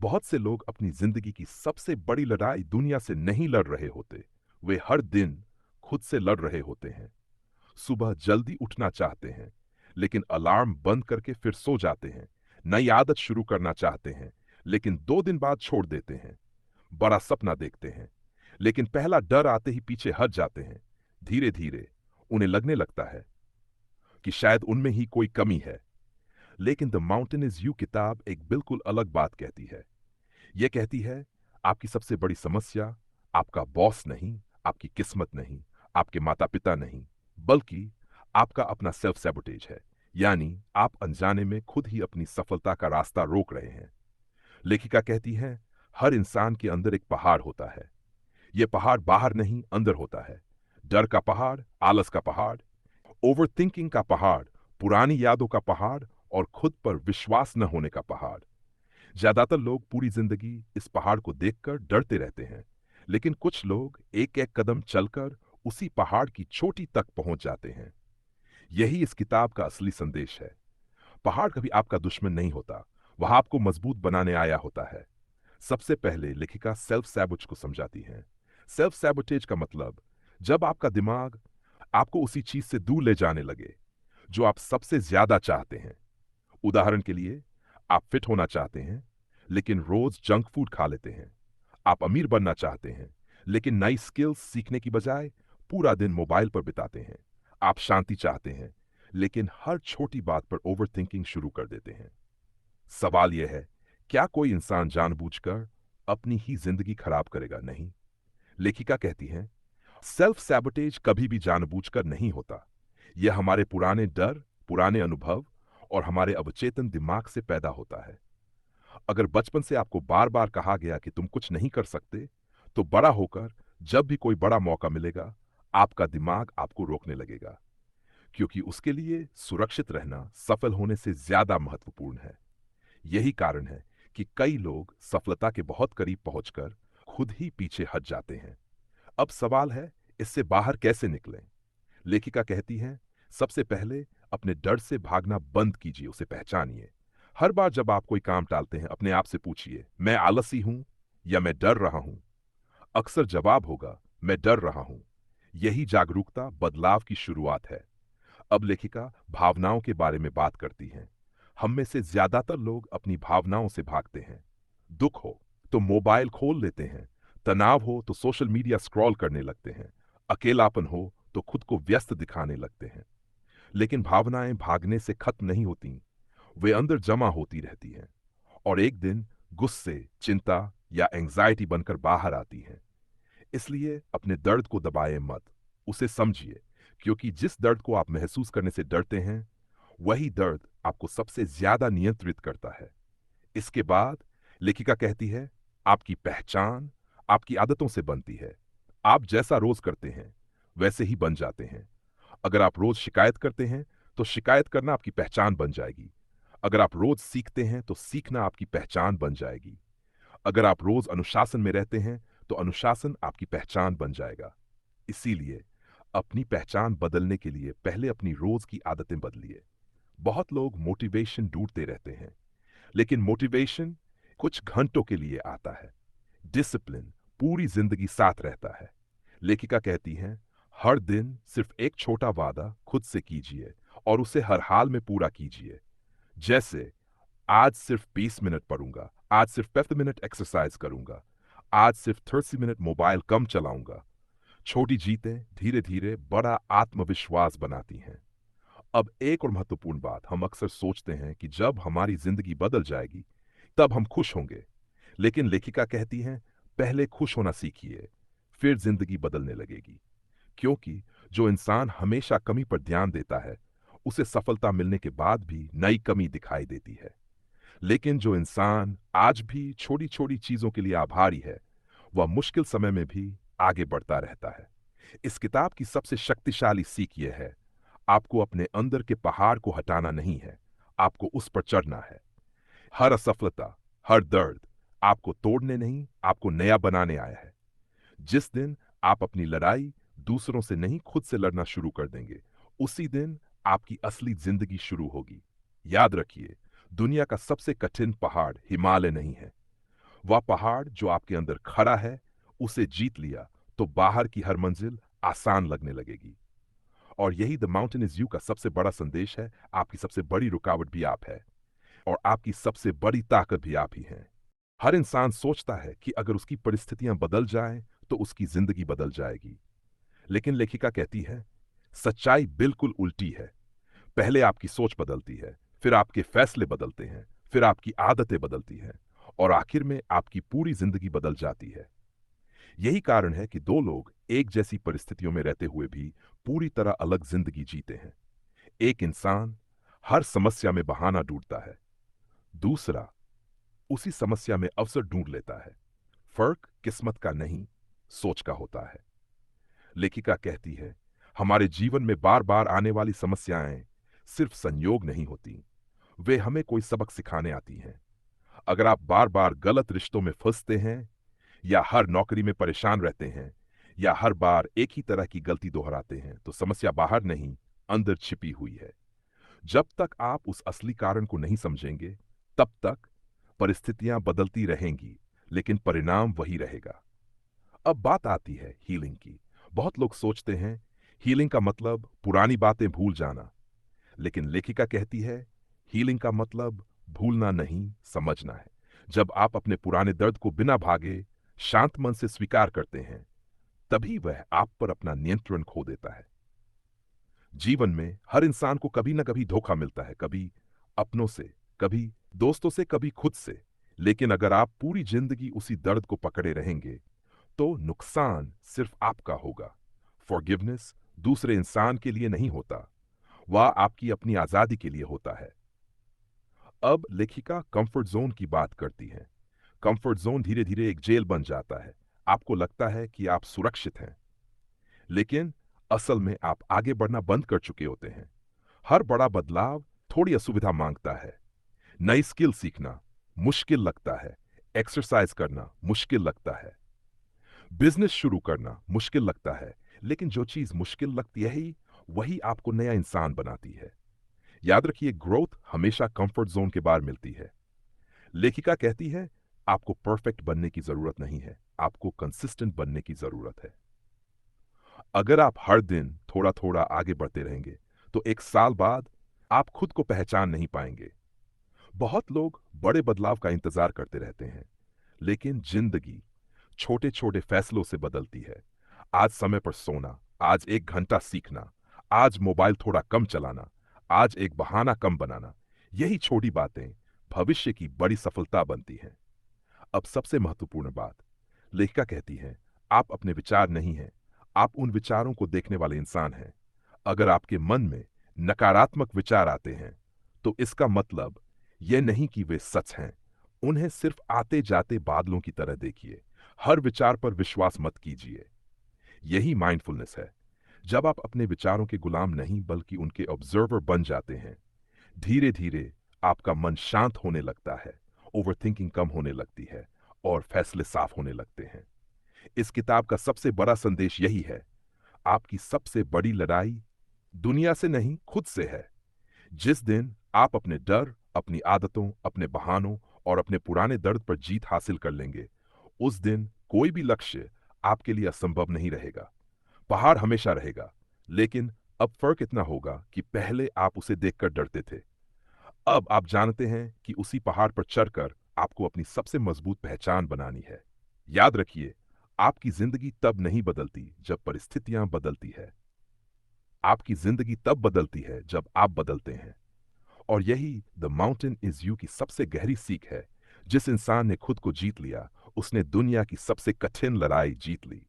बहुत से लोग अपनी जिंदगी की सबसे बड़ी लड़ाई दुनिया से नहीं लड़ रहे होते। वे हर दिन खुद से लड़ रहे होते हैं। सुबह जल्दी उठना चाहते हैं, लेकिन अलार्म बंद करके फिर सो जाते हैं। नई आदत शुरू करना चाहते हैं, लेकिन 2 दिन बाद छोड़ देते हैं। बड़ा सपना देखते हैं, लेकिन पहला डर आते ही पीछे हट जाते हैं। धीरे धीरे उन्हें लगने लगता है कि शायद उनमें ही कोई कमी है। लेकिन द माउंटेन इज यू किताब एक बिल्कुल अलग बात कहती है। यह कहती है, आपकी सबसे बड़ी समस्या आपका बॉस नहीं, आपकी किस्मत नहीं, आपके माता पिता नहीं, बल्कि आपका अपना सेल्फ सैबोटेज है। यानी आप अनजाने में खुद ही अपनी सफलता का रास्ता रोक रहे हैं। लेखिका कहती है, हर इंसान के अंदर एक पहाड़ होता है। यह पहाड़ बाहर नहीं, अंदर होता है। डर का पहाड़, आलस का पहाड़, ओवर थिंकिंग का पहाड़, पुरानी यादों का पहाड़ और खुद पर विश्वास न होने का पहाड़। ज्यादातर लोग पूरी जिंदगी इस पहाड़ को देखकर डरते रहते हैं, लेकिन कुछ लोग एक एक कदम चलकर उसी पहाड़ की चोटी तक पहुंच जाते हैं। यही इस किताब का असली संदेश है। पहाड़ कभी आपका दुश्मन नहीं होता, वह आपको मजबूत बनाने आया होता है। सबसे पहले लेखिका सेल्फ सैबोटेज को समझाती है। सेल्फ सैबोटेज का मतलब, जब आपका दिमाग आपको उसी चीज से दूर ले जाने लगे जो आप सबसे ज्यादा चाहते हैं। उदाहरण के लिए, आप फिट होना चाहते हैं, लेकिन रोज जंक फूड खा लेते हैं। आप अमीर बनना चाहते हैं, लेकिन नई स्किल्स सीखने की बजाय पूरा दिन मोबाइल पर बिताते हैं। आप शांति चाहते हैं, लेकिन हर छोटी बात पर ओवर थिंकिंग शुरू कर देते हैं। सवाल यह है, क्या कोई इंसान जानबूझकर अपनी ही जिंदगी खराब करेगा? नहीं। लेखिका कहती है, सेल्फ सैबोटेज कभी भी जानबूझकर नहीं होता। यह हमारे पुराने डर, पुराने अनुभव और हमारे अवचेतन दिमाग से पैदा होता है। अगर बचपन से आपको बार बार कहा गया कि तुम कुछ नहीं कर सकते, तो बड़ा होकर जब भी कोई बड़ा मौका मिलेगा, आपका दिमाग आपको रोकने लगेगा, क्योंकि उसके लिए सुरक्षित रहना सफल होने से ज्यादा महत्वपूर्ण है। यही कारण है कि कई लोग सफलता के बहुत करीब पहुंचकर खुद ही पीछे हट जाते हैं। अब सवाल है, इससे बाहर कैसे निकलें? लेखिका कहती है, सबसे पहले अपने डर से भागना बंद कीजिए, उसे पहचानिए। हर बार जब आप कोई काम टालते हैं, अपने आप से पूछिए, मैं आलसी हूं या मैं डर रहा हूं? अक्सर जवाब होगा, मैं डर रहा हूं। यही जागरूकता बदलाव की शुरुआत है। अब लेखिका भावनाओं के बारे में बात करती हैं। हम में से ज्यादातर लोग अपनी भावनाओं से भागते हैं। दुख हो तो मोबाइल खोल लेते हैं, तनाव हो तो सोशल मीडिया स्क्रॉल करने लगते हैं, अकेलापन हो तो खुद को व्यस्त दिखाने लगते हैं। लेकिन भावनाएं भागने से खत्म नहीं होती, वे अंदर जमा होती रहती हैं और एक दिन गुस्से, चिंता या एंजाइटी बनकर बाहर आती हैं। इसलिए अपने दर्द को दबाएं मत, उसे समझिए, क्योंकि जिस दर्द को आप महसूस करने से डरते हैं, वही दर्द आपको सबसे ज्यादा नियंत्रित करता है। इसके बाद लेखिका कहती है, आपकी पहचान आपकी आदतों से बनती है। आप जैसा रोज करते हैं, वैसे ही बन जाते हैं। अगर आप रोज शिकायत करते हैं, तो शिकायत करना आपकी पहचान बन जाएगी। अगर आप रोज सीखते हैं, तो सीखना आपकी पहचान बन जाएगी। अगर आप रोज अनुशासन में रहते हैं, तो अनुशासन आपकी पहचान बन जाएगा। इसीलिए अपनी पहचान बदलने के लिए पहले अपनी रोज की आदतें बदलिए। बहुत लोग मोटिवेशन ढूंढते रहते हैं, लेकिन मोटिवेशन कुछ घंटों के लिए आता है। डिसिप्लिन पूरी जिंदगी साथ रहता है। लेखिका कहती हैं, हर दिन सिर्फ एक छोटा वादा खुद से कीजिए और उसे हर हाल में पूरा कीजिए। जैसे, आज सिर्फ 20 मिनट पढ़ूंगा, आज सिर्फ 50 मिनट एक्सरसाइज करूंगा, आज सिर्फ 30 मिनट मोबाइल कम चलाऊंगा। छोटी जीतें धीरे धीरे बड़ा आत्मविश्वास बनाती हैं। अब एक और महत्वपूर्ण बात, हम अक्सर सोचते हैं कि जब हमारी जिंदगी बदल जाएगी, तब हम खुश होंगे। लेकिन लेखिका कहती हैं, पहले खुश होना सीखिए, फिर जिंदगी बदलने लगेगी। क्योंकि जो इंसान हमेशा कमी पर ध्यान देता है, उसे सफलता मिलने के बाद भी नई कमी दिखाई देती है। लेकिन जो इंसान आज भी छोटी छोटी चीजों के लिए आभारी है, वह मुश्किल समय में भी आगे बढ़ता रहता है। इस किताब की सबसे शक्तिशाली सीख यह है, आपको अपने अंदर के पहाड़ को हटाना नहीं है, आपको उस पर चढ़ना है। हर असफलता, हर दर्द आपको तोड़ने नहीं, आपको नया बनाने आया है। जिस दिन आप अपनी लड़ाई दूसरों से नहीं, खुद से लड़ना शुरू कर देंगे, उसी दिन आपकी असली जिंदगी शुरू होगी। याद रखिए, दुनिया का सबसे कठिन पहाड़ हिमालय नहीं है, वह पहाड़ जो आपके अंदर खड़ा है, उसे जीत लिया तो बाहर की हर मंजिल आसान लगने लगेगी। और यही द माउंटेन इज यू का सबसे बड़ा संदेश है। आपकी सबसे बड़ी रुकावट भी आप है, और आपकी सबसे बड़ी ताकत भी आप ही हैं। हर इंसान सोचता है कि अगर उसकी परिस्थितियां बदल जाएं तो उसकी जिंदगी बदल जाएगी। लेकिन लेखिका कहती है, सच्चाई बिल्कुल उल्टी है। पहले आपकी सोच बदलती है, फिर आपके फैसले बदलते हैं, फिर आपकी आदतें बदलती हैं, और आखिर में आपकी पूरी जिंदगी बदल जाती है। यही कारण है कि दो लोग एक जैसी परिस्थितियों में रहते हुए भी पूरी तरह अलग जिंदगी जीते हैं। एक इंसान हर समस्या में बहाना ढूंढता है, दूसरा उसी समस्या में अवसर ढूंढ लेता है। फर्क किस्मत का नहीं, सोच का होता है। लेखिका कहती है, हमारे जीवन में बार बार आने वाली समस्याएं सिर्फ संयोग नहीं होती, वे हमें कोई सबक सिखाने आती हैं। अगर आप बार बार गलत रिश्तों में फंसते हैं, या हर नौकरी में परेशान रहते हैं, या हर बार एक ही तरह की गलती दोहराते हैं, तो समस्या बाहर नहीं, अंदर छिपी हुई है। जब तक आप उस असली कारण को नहीं समझेंगे, तब तक परिस्थितियां बदलती रहेंगी, लेकिन परिणाम वही रहेगा। अब बात आती है हीलिंग की। बहुत लोग सोचते हैं हीलिंग का मतलब पुरानी बातें भूल जाना, लेकिन लेखिका कहती है हीलिंग का मतलब भूलना नहीं, समझना है। जब आप अपने पुराने दर्द को बिना भागे शांत मन से स्वीकार करते हैं, तभी वह आप पर अपना नियंत्रण खो देता है। जीवन में हर इंसान को कभी ना कभी धोखा मिलता है, कभी अपनों से, कभी दोस्तों से, कभी खुद से। लेकिन अगर आप पूरी जिंदगी उसी दर्द को पकड़े रहेंगे, तो नुकसान सिर्फ आपका होगा। फॉरगिवनेस दूसरे इंसान के लिए नहीं होता, वह आपकी अपनी आजादी के लिए होता है। अब लेखिका कंफर्ट जोन की बात करती है। कंफर्ट जोन धीरे धीरे एक जेल बन जाता है। आपको लगता है कि आप सुरक्षित हैं, लेकिन असल में आप आगे बढ़ना बंद कर चुके होते हैं। हर बड़ा बदलाव थोड़ी असुविधा मांगता है। नई स्किल सीखना मुश्किल लगता है, एक्सरसाइज करना मुश्किल लगता है, बिजनेस शुरू करना मुश्किल लगता है। लेकिन जो चीज मुश्किल लगती है ही, वही आपको नया इंसान बनाती है। याद रखिए, ग्रोथ हमेशा कंफर्ट जोन के बाहर मिलती है। लेखिका कहती है, आपको परफेक्ट बनने की जरूरत नहीं है, आपको कंसिस्टेंट बनने की जरूरत है। अगर आप हर दिन थोड़ा थोड़ा आगे बढ़ते रहेंगे, तो एक साल बाद आप खुद को पहचान नहीं पाएंगे। बहुत लोग बड़े बदलाव का इंतजार करते रहते हैं, लेकिन जिंदगी छोटे छोटे फैसलों से बदलती है। आज समय पर सोना, आज 1 घंटा सीखना, आज मोबाइल थोड़ा कम चलाना, आज एक बहाना कम बनाना, यही छोटी बातें भविष्य की बड़ी सफलता बनती हैं। अब सबसे महत्वपूर्ण बात, लेखिका कहती है, आप अपने विचार नहीं हैं, आप उन विचारों को देखने वाले इंसान हैं। अगर आपके मन में नकारात्मक विचार आते हैं, तो इसका मतलब यह नहीं कि वे सच हैं। उन्हें सिर्फ आते जाते बादलों की तरह देखिए। हर विचार पर विश्वास मत कीजिए। यही माइंडफुलनेस है। जब आप अपने विचारों के गुलाम नहीं बल्कि उनके ऑब्जर्वर बन जाते हैं, धीरे धीरे आपका मन शांत होने लगता है, ओवरथिंकिंग कम होने लगती है, और फैसले साफ होने लगते हैं। इस किताब का सबसे बड़ा संदेश यही है, आपकी सबसे बड़ी लड़ाई दुनिया से नहीं, खुद से है। जिस दिन आप अपने डर, अपनी आदतों, अपने बहानों और अपने पुराने दर्द पर जीत हासिल कर लेंगे, उस दिन कोई भी लक्ष्य आपके लिए असंभव नहीं रहेगा। पहाड़ हमेशा रहेगा, लेकिन अब फर्क इतना होगा कि पहले आप उसे देखकर डरते थे। अब आप जानते हैं कि उसी पहाड़ पर चढ़कर आपको अपनी सबसे मजबूत पहचान बनानी है। याद रखिए, आपकी जिंदगी तब नहीं बदलती जब परिस्थितियां बदलती है। आपकी जिंदगी तब बदलती है जब आप बदलते हैं। और यही द माउंटेन इज यू की सबसे गहरी सीख है। जिस इंसान ने खुद को जीत लिया, उसने दुनिया की सबसे कठिन लड़ाई जीत ली।